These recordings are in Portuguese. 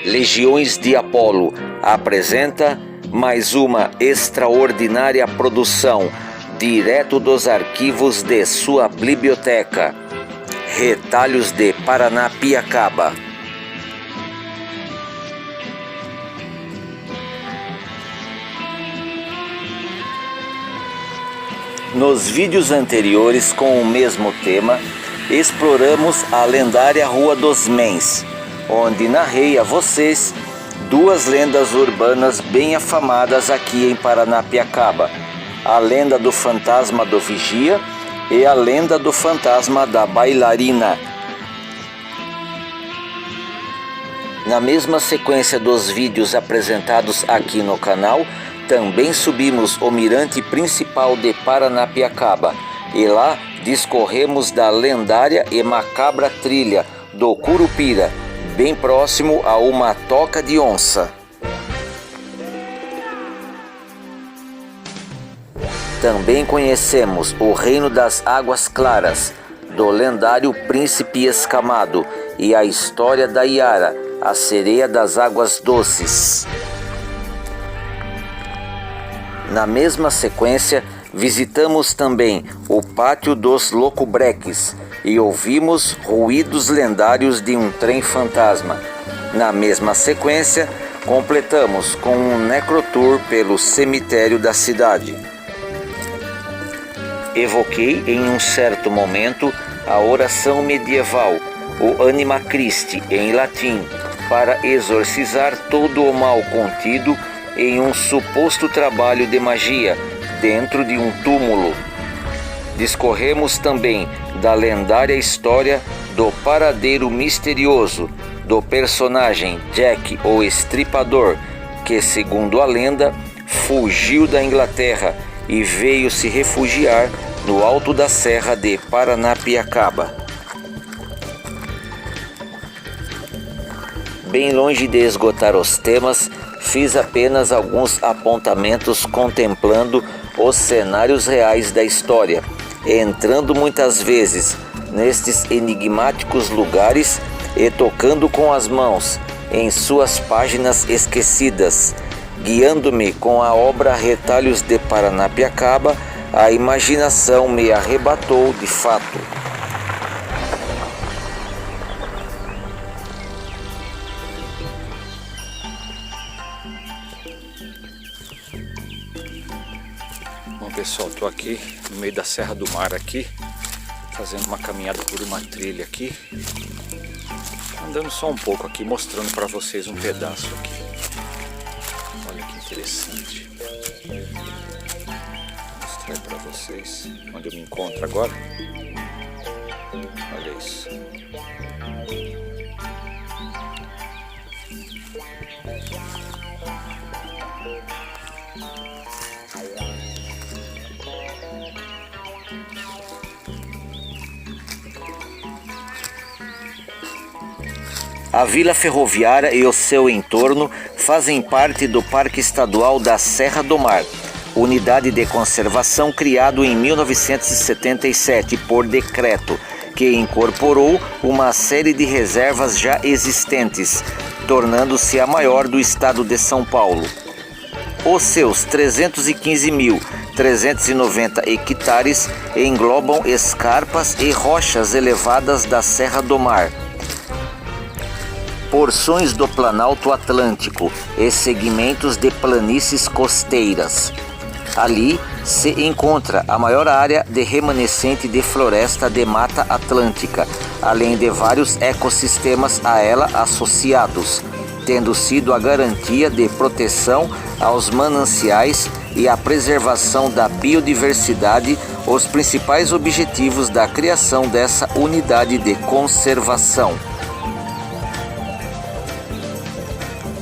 Legiões de Apolo apresenta mais uma extraordinária produção, direto dos arquivos de sua biblioteca. Retalhos de Paranapiacaba. Nos vídeos anteriores com o mesmo tema, exploramos a lendária Rua dos Mens, onde narrei a vocês duas lendas urbanas bem afamadas aqui em Paranapiacaba: a lenda do fantasma do vigia e a lenda do fantasma da bailarina. Na mesma sequência dos vídeos apresentados aqui no canal, também subimos o mirante principal de Paranapiacaba e lá discorremos da lendária e macabra trilha do Curupira, bem próximo a uma toca de onça. Também conhecemos o Reino das Águas Claras, do lendário Príncipe Escamado, e a história da Yara, a sereia das águas doces. Na mesma sequência, visitamos também o Pátio dos Locubreques e ouvimos ruídos lendários de um trem fantasma. Na mesma sequência, completamos com um necrotour pelo cemitério da cidade. Evoquei em um certo momento a oração medieval, o Anima Christi em latim, para exorcizar todo o mal contido em um suposto trabalho de magia dentro de um túmulo. Discorremos também da lendária história do paradeiro misterioso do personagem Jack o Estripador, que, segundo a lenda, fugiu da Inglaterra e veio se refugiar no alto da serra de Paranapiacaba. Bem longe de esgotar os temas, fiz apenas alguns apontamentos contemplando os cenários reais da história, entrando muitas vezes nestes enigmáticos lugares e tocando com as mãos em suas páginas esquecidas, guiando-me com a obra Retalhos de Paranapiacaba. A imaginação me arrebatou de fato. Bom, pessoal, estou aqui no meio da Serra do Mar aqui, fazendo uma caminhada por uma trilha aqui, andando só um pouco aqui, mostrando para vocês um pedaço aqui. Olha que interessante. Vou mostrar para vocês onde eu me encontro agora. Olha isso. A Vila Ferroviária e o seu entorno fazem parte do Parque Estadual da Serra do Mar, unidade de conservação criado em 1977 por decreto, que incorporou uma série de reservas já existentes, tornando-se a maior do estado de São Paulo. Os seus 315.390 hectares englobam escarpas e rochas elevadas da Serra do Mar, porções do Planalto Atlântico e segmentos de planícies costeiras. Ali se encontra a maior área de remanescente de floresta de Mata Atlântica, além de vários ecossistemas a ela associados, tendo sido a garantia de proteção aos mananciais e a preservação da biodiversidade os principais objetivos da criação dessa unidade de conservação.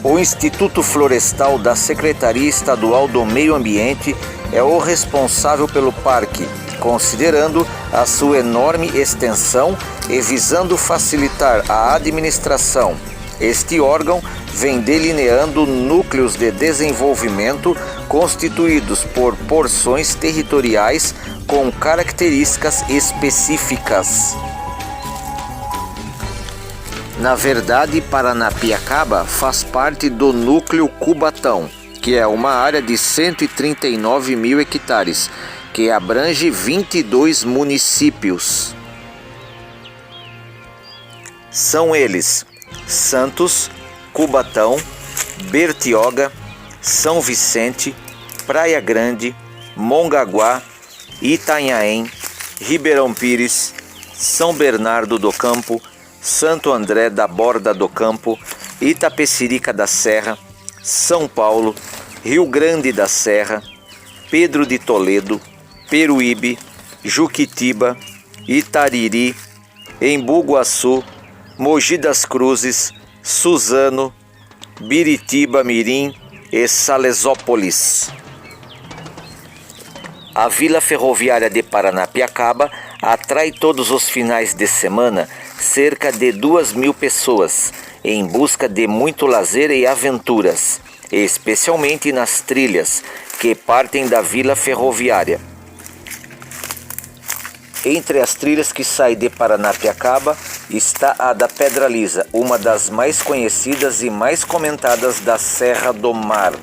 O Instituto Florestal da Secretaria Estadual do Meio Ambiente é o responsável pelo parque, considerando a sua enorme extensão e visando facilitar a administração. Este órgão vem delineando núcleos de desenvolvimento constituídos por porções territoriais com características específicas. Na verdade, Paranapiacaba faz parte do núcleo Cubatão, que é uma área de 139 mil hectares, que abrange 22 municípios. São eles: Santos, Cubatão, Bertioga, São Vicente, Praia Grande, Mongaguá, Itanhaém, Ribeirão Pires, São Bernardo do Campo, Santo André da Borda do Campo, Itapecerica da Serra, São Paulo, Rio Grande da Serra, Pedro de Toledo, Peruíbe, Juquitiba, Itariri, Embu Guaçu, Mogi das Cruzes, Suzano, Biritiba Mirim e Salesópolis. A Vila Ferroviária de Paranapiacaba atrai todos os finais de semana cerca de 2.000 pessoas em busca de muito lazer e aventuras, especialmente nas trilhas que partem da Vila Ferroviária. Entre as trilhas que saem de Paranapiacaba está a da Pedra Lisa, uma das mais conhecidas e mais comentadas da Serra do Mar.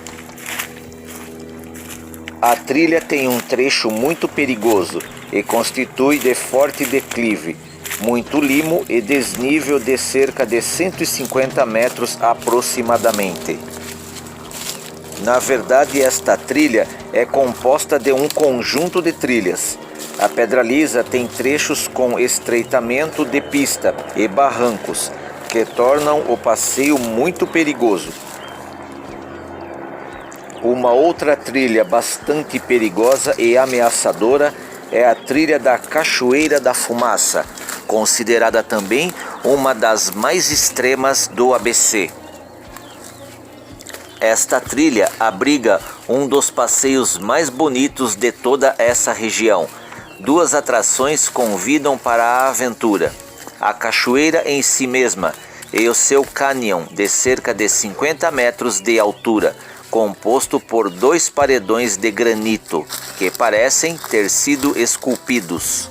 A trilha tem um trecho muito perigoso e constitui de forte declive, muito limo e desnível de cerca de 150 metros aproximadamente. Na verdade, esta trilha é composta de um conjunto de trilhas. A Pedra Lisa tem trechos com estreitamento de pista e barrancos, que tornam o passeio muito perigoso. Uma outra trilha bastante perigosa e ameaçadora é a trilha da Cachoeira da Fumaça, considerada também uma das mais extremas do ABC. Esta trilha abriga um dos passeios mais bonitos de toda essa região. Duas atrações convidam para a aventura: a cachoeira em si mesma e o seu cânion de cerca de 50 metros de altura, composto por 2 paredões de granito que parecem ter sido esculpidos.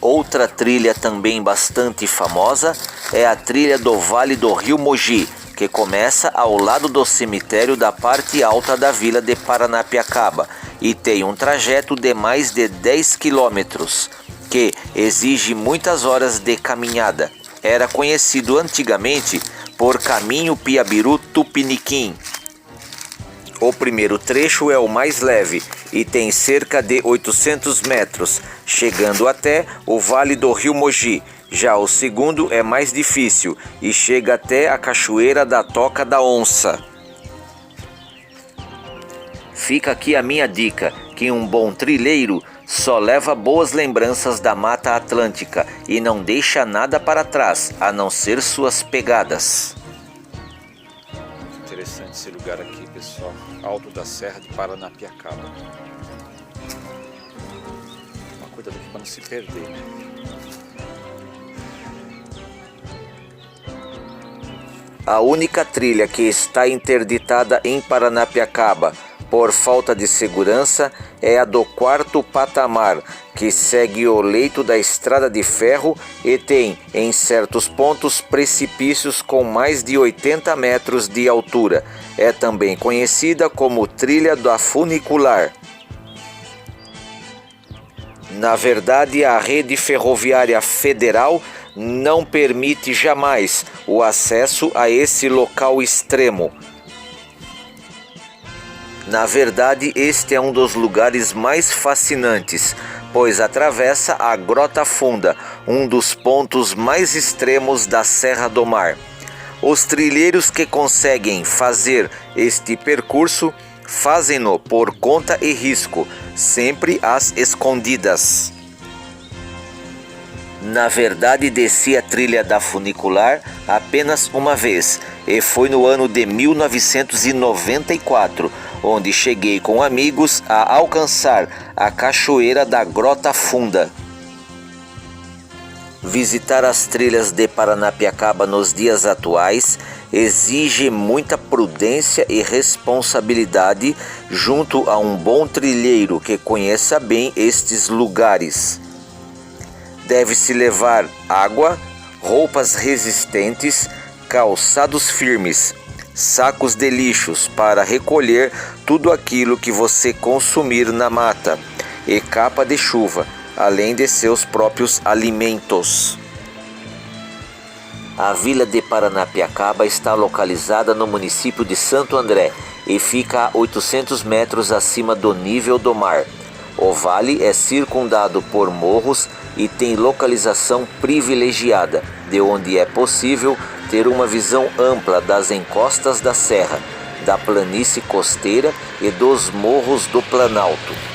Outra trilha também bastante famosa é a trilha do Vale do Rio Mogi, que começa ao lado do cemitério da parte alta da vila de Paranapiacaba e tem um trajeto de mais de 10 quilômetros, que exige muitas horas de caminhada. Era conhecido antigamente por Caminho Piabiru-Tupiniquim. O primeiro trecho é o mais leve e tem cerca de 800 metros, chegando até o Vale do Rio Mogi. Já o segundo é mais difícil e chega até a Cachoeira da Toca da Onça. Fica aqui a minha dica, que um bom trilheiro só leva boas lembranças da Mata Atlântica e não deixa nada para trás, a não ser suas pegadas. Interessante esse lugar aqui, pessoal. Alto da Serra de Paranapiacaba. Uma coisa daqui para não se perder, né? A única trilha que está interditada em Paranapiacaba por falta de segurança é a do 4º patamar, que segue o leito da estrada de ferro e tem, em certos pontos, precipícios com mais de 80 metros de altura. É também conhecida como trilha da funicular. Na verdade, a rede ferroviária federal não permite jamais o acesso a esse local extremo. Na verdade, este é um dos lugares mais fascinantes, pois atravessa a Grota Funda, um dos pontos mais extremos da Serra do Mar. Os trilheiros que conseguem fazer este percurso fazem-no por conta e risco, sempre às escondidas. Na verdade, desci a trilha da funicular apenas uma vez, e foi no ano de 1994, onde cheguei com amigos a alcançar a cachoeira da Grota Funda. Visitar as trilhas de Paranapiacaba nos dias atuais exige muita prudência e responsabilidade junto a um bom trilheiro que conheça bem estes lugares. Deve-se levar água, roupas resistentes, calçados firmes, sacos de lixos para recolher tudo aquilo que você consumir na mata e capa de chuva, além de seus próprios alimentos. A vila de Paranapiacaba está localizada no município de Santo André e fica a 800 metros acima do nível do mar. O vale é circundado por morros e tem localização privilegiada, de onde é possível ter uma visão ampla das encostas da serra, da planície costeira e dos morros do Planalto.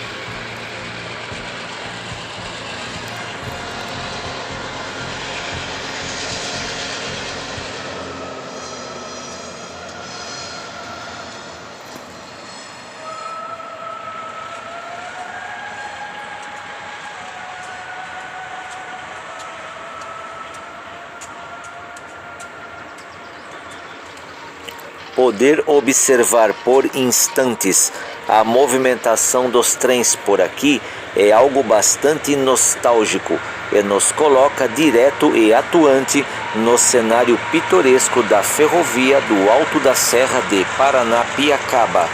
Poder observar por instantes a movimentação dos trens por aqui é algo bastante nostálgico e nos coloca direto e atuante no cenário pitoresco da ferrovia do Alto da Serra de Paranapiacaba.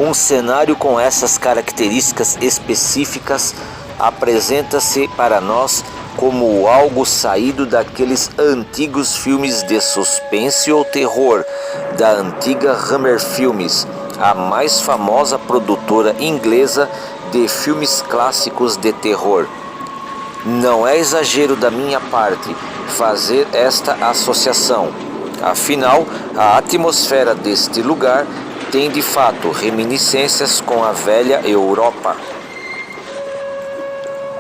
Um cenário com essas características específicas apresenta-se para nós como algo saído daqueles antigos filmes de suspense ou terror da antiga Hammer Filmes, a mais famosa produtora inglesa de filmes clássicos de terror. Não é exagero da minha parte fazer esta associação, afinal, a atmosfera deste lugar tem de fato reminiscências com a velha Europa.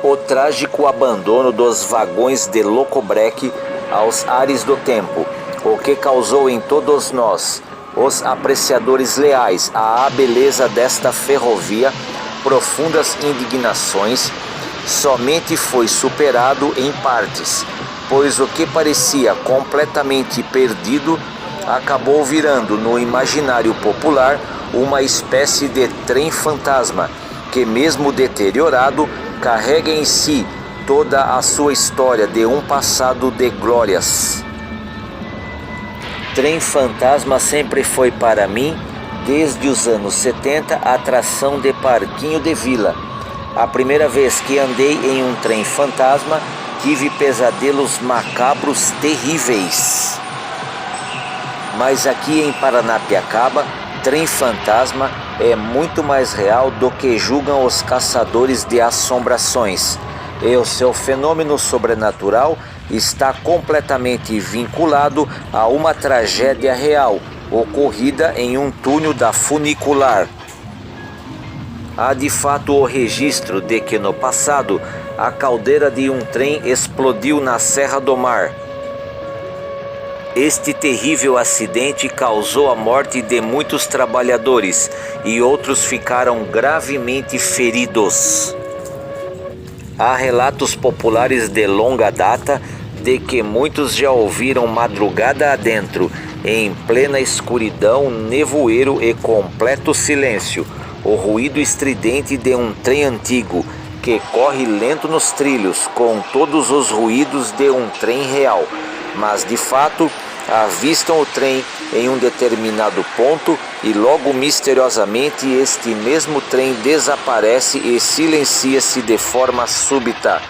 O trágico abandono dos vagões de locobreque aos ares do tempo, o que causou em todos nós, os apreciadores leais à beleza desta ferrovia, profundas indignações, somente foi superado em partes, pois o que parecia completamente perdido acabou virando no imaginário popular uma espécie de trem fantasma, que mesmo deteriorado, carrega em si toda a sua história de um passado de glórias. Trem fantasma sempre foi para mim, desde os anos 70, atração de parquinho de vila. A primeira vez que andei em um trem fantasma, tive pesadelos macabros terríveis. Mas aqui em Paranapiacaba, trem fantasma é muito mais real do que julgam os caçadores de assombrações. E o seu fenômeno sobrenatural está completamente vinculado a uma tragédia real, ocorrida em um túnel da funicular. Há de fato o registro de que no passado a caldeira de um trem explodiu na Serra do Mar. Este terrível acidente causou a morte de muitos trabalhadores e outros ficaram gravemente feridos. Há relatos populares de longa data de que muitos já ouviram madrugada adentro, em plena escuridão, nevoeiro e completo silêncio, o ruído estridente de um trem antigo, que corre lento nos trilhos, com todos os ruídos de um trem real, mas de fato avistam o trem em um determinado ponto e logo misteriosamente este mesmo trem desaparece e silencia-se de forma súbita.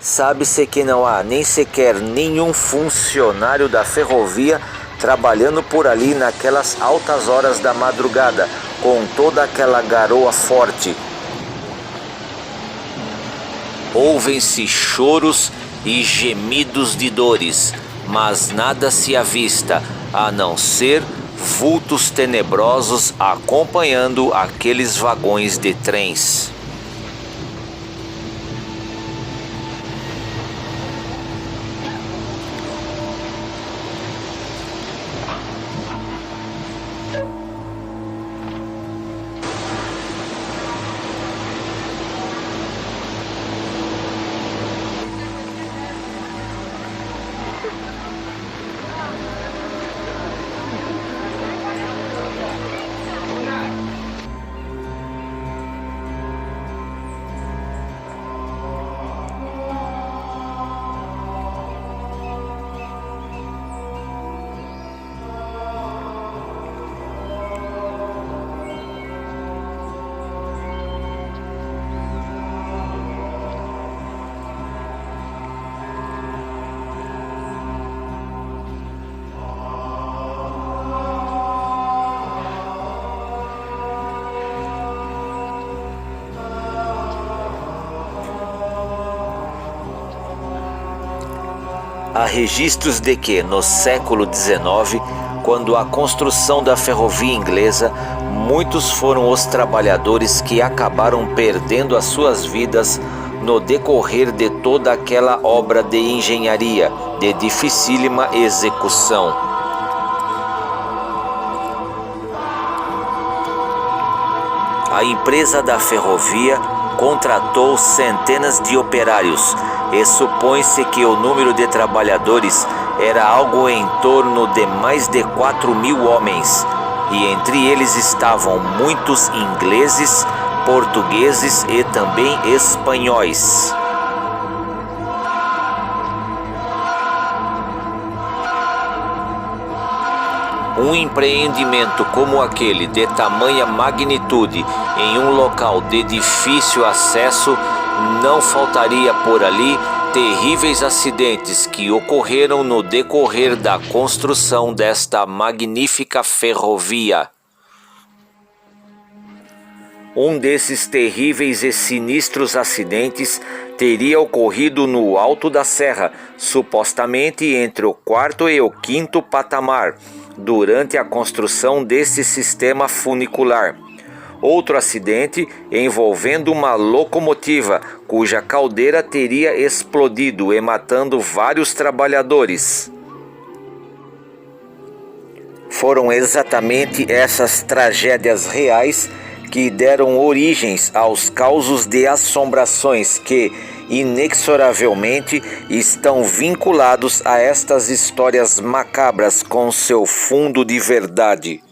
Sabe-se que não há nem sequer nenhum funcionário da ferrovia trabalhando por ali naquelas altas horas da madrugada, com toda aquela garoa forte. Ouvem-se choros e gemidos de dores, mas nada se avista, a não ser vultos tenebrosos acompanhando aqueles vagões de trens. Há registros de que, no século XIX, quando a construção da ferrovia inglesa, muitos foram os trabalhadores que acabaram perdendo as suas vidas no decorrer de toda aquela obra de engenharia de dificílima execução. A empresa da ferrovia contratou centenas de operários e supõe-se que o número de trabalhadores era algo em torno de mais de 4.000 homens, e entre eles estavam muitos ingleses, portugueses e também espanhóis. Um empreendimento como aquele, de tamanha magnitude, em um local de difícil acesso, não faltaria por ali terríveis acidentes que ocorreram no decorrer da construção desta magnífica ferrovia. Um desses terríveis e sinistros acidentes teria ocorrido no alto da serra, supostamente entre o 4º e o 5º patamar, durante a construção desse sistema funicular. Outro acidente envolvendo uma locomotiva, cuja caldeira teria explodido e matando vários trabalhadores. Foram exatamente essas tragédias reais que deram origens aos causos de assombrações que, inexoravelmente, estão vinculados a estas histórias macabras com seu fundo de verdade.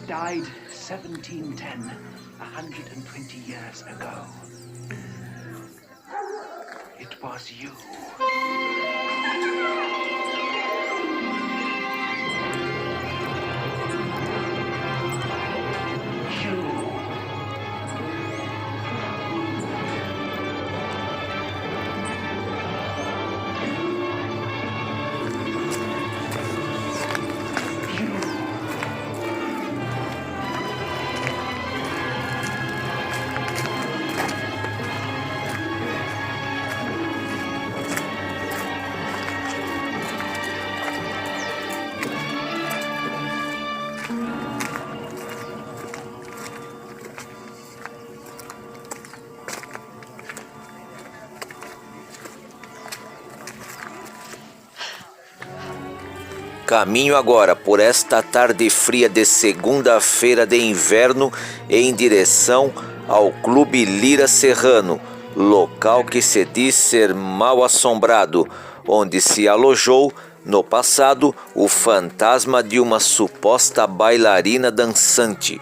Died 1710, 120 years ago. It was you. Caminho agora por esta tarde fria de segunda-feira de inverno em direção ao Clube Lira Serrano, local que se diz ser mal assombrado, onde se alojou No passado, o fantasma de uma suposta bailarina dançante.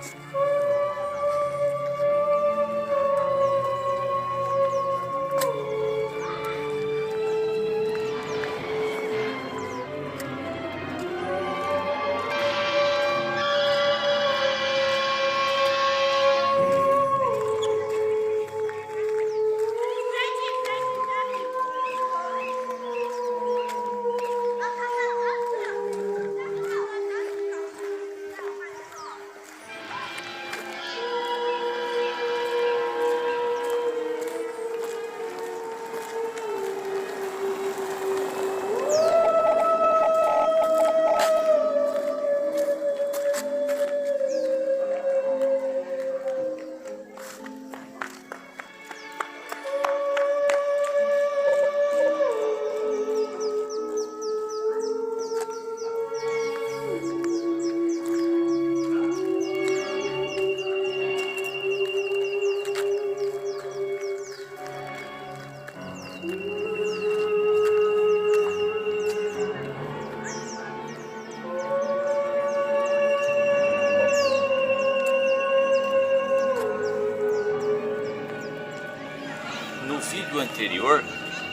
No vídeo anterior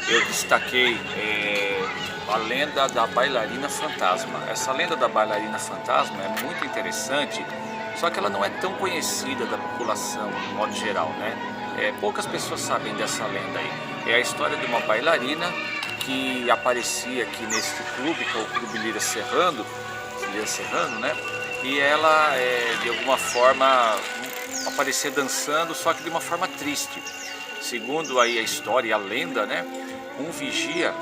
eu destaquei a lenda da bailarina fantasma. Essa lenda da bailarina fantasma é muito interessante, só que ela não é tão conhecida da população, de modo geral, né? Poucas pessoas sabem dessa lenda aí. É a história de uma bailarina que aparecia aqui nesse clube, que é o Clube Lira Serrano, né? E ela, de alguma forma, aparecia dançando, só que de uma forma triste. Segundo aí a história e a lenda, né? Um vigia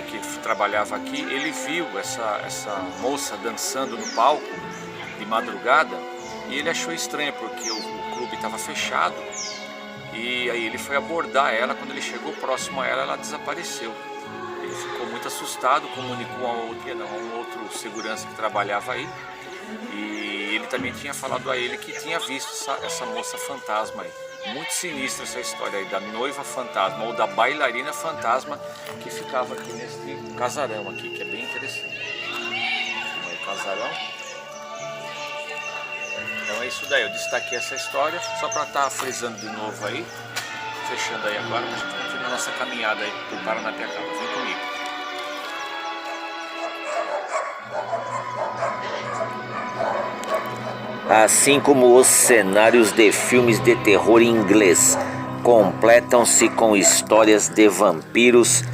que trabalhava aqui, ele viu essa moça dançando no palco de madrugada e ele achou estranho porque o clube estava fechado. E aí ele foi abordar ela. Quando ele chegou próximo a ela, ela desapareceu. Ele ficou muito assustado, comunicou a um outro segurança que trabalhava aí. E ele também tinha falado a ele que tinha visto essa moça fantasma aí. Muito sinistra essa história aí da noiva fantasma ou da bailarina fantasma que ficava aqui nesse casarão aqui, que é bem interessante. O casarão. Então é isso daí, eu destaquei essa história só para estar frisando de novo aí, fechando aí agora, mas a gente continua a nossa caminhada aí do Paranapiacaba. Vem comigo. Assim como os cenários de filmes de terror em inglês completam-se com histórias de vampiros,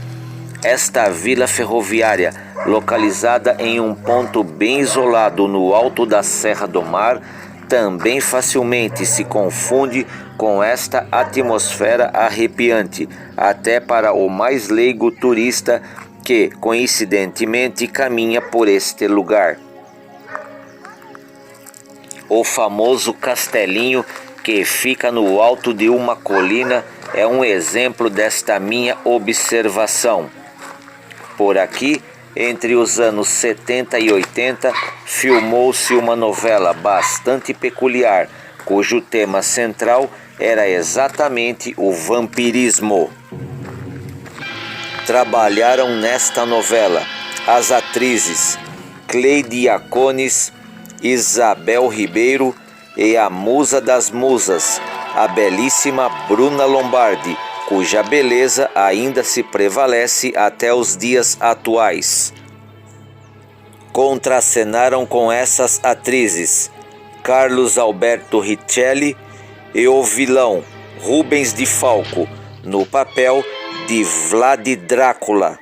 esta vila ferroviária, localizada em um ponto bem isolado no alto da Serra do Mar, também facilmente se confunde com esta atmosfera arrepiante, até para o mais leigo turista que, coincidentemente, caminha por este lugar. O famoso castelinho que fica no alto de uma colina é um exemplo desta minha observação. Por aqui, entre os anos 70 e 80, filmou-se uma novela bastante peculiar, cujo tema central era exatamente o vampirismo. Trabalharam nesta novela as atrizes Cleide Iacones, Isabel Ribeiro e a musa das musas, a belíssima Bruna Lombardi, cuja beleza ainda se prevalece até os dias atuais. Contracenaram com essas atrizes Carlos Alberto Richelli e o vilão Rubens de Falco, no papel de Vlad Drácula.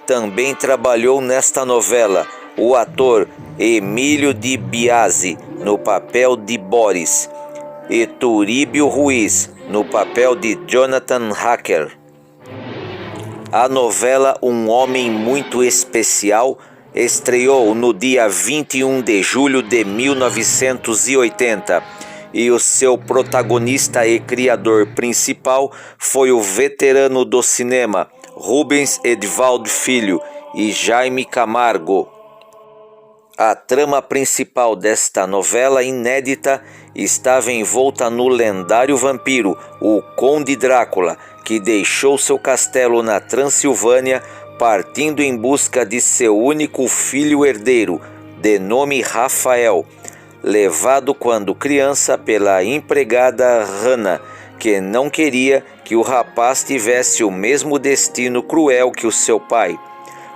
Também trabalhou nesta novela o ator Emílio de Biasi, no papel de Boris, e Turíbio Ruiz, no papel de Jonathan Hacker. A novela Um Homem Muito Especial estreou no dia 21 de julho de 1980 e o seu protagonista e criador principal foi o veterano do cinema Rubens Edvaldo Filho e Jaime Camargo. A trama principal desta novela inédita estava envolta no lendário vampiro, o Conde Drácula, que deixou seu castelo na Transilvânia partindo em busca de seu único filho herdeiro, de nome Rafael, levado quando criança pela empregada Hannah, que não queria que o rapaz tivesse o mesmo destino cruel que o seu pai.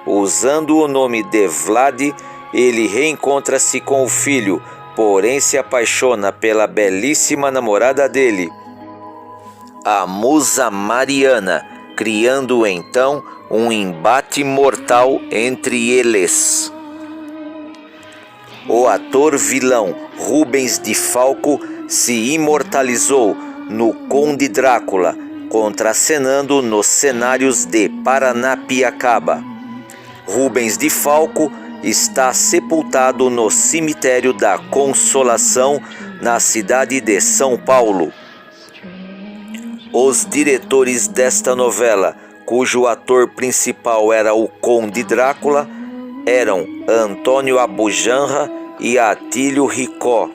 Usando o nome de Vlad, ele reencontra-se com o filho, porém se apaixona pela belíssima namorada dele, a musa Mariana, criando então um embate mortal entre eles. O ator vilão Rubens de Falco se imortalizou no Conde Drácula, contracenando nos cenários de Paranapiacaba. Rubens de Falco está sepultado no cemitério da Consolação, na cidade de São Paulo. Os diretores desta novela, cujo ator principal era o Conde Drácula, eram Antônio Abujanra e Atílio Ricó.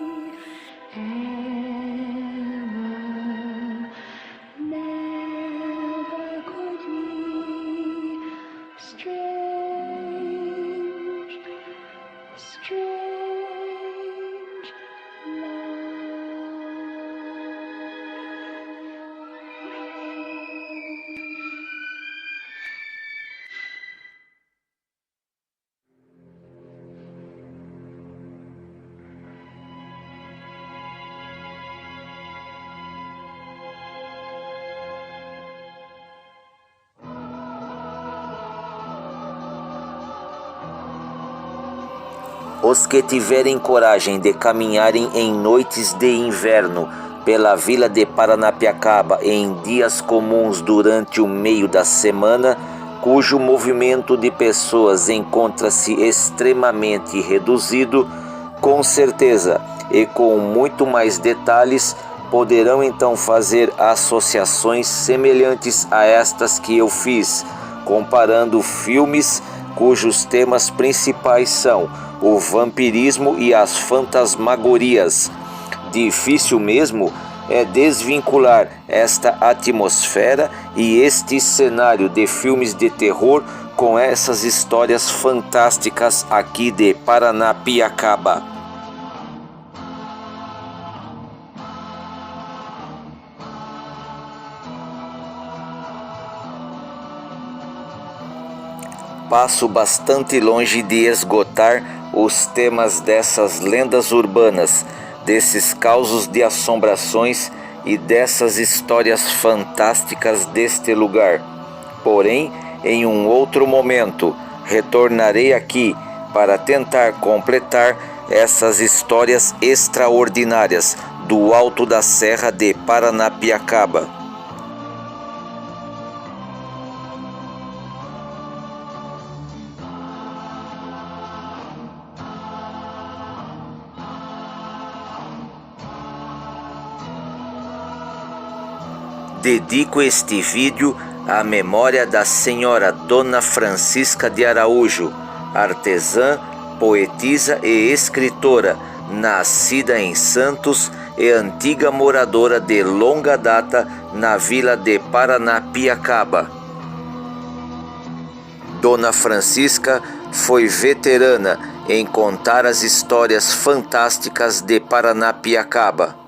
Os que tiverem coragem de caminharem em noites de inverno pela vila de Paranapiacaba em dias comuns durante o meio da semana, cujo movimento de pessoas encontra-se extremamente reduzido, com certeza e com muito mais detalhes, poderão então fazer associações semelhantes a estas que eu fiz, comparando filmes cujos temas principais são o vampirismo e as fantasmagorias. Difícil mesmo é desvincular esta atmosfera e este cenário de filmes de terror com essas histórias fantásticas aqui de Paranapiacaba. Passo bastante longe de esgotar os temas dessas lendas urbanas, desses causos de assombrações e dessas histórias fantásticas deste lugar. Porém, em um outro momento, retornarei aqui para tentar completar essas histórias extraordinárias do alto da Serra de Paranapiacaba. Dedico este vídeo à memória da senhora Dona Francisca de Araújo, artesã, poetisa e escritora, nascida em Santos e antiga moradora de longa data na vila de Paranapiacaba. Dona Francisca foi veterana em contar as histórias fantásticas de Paranapiacaba.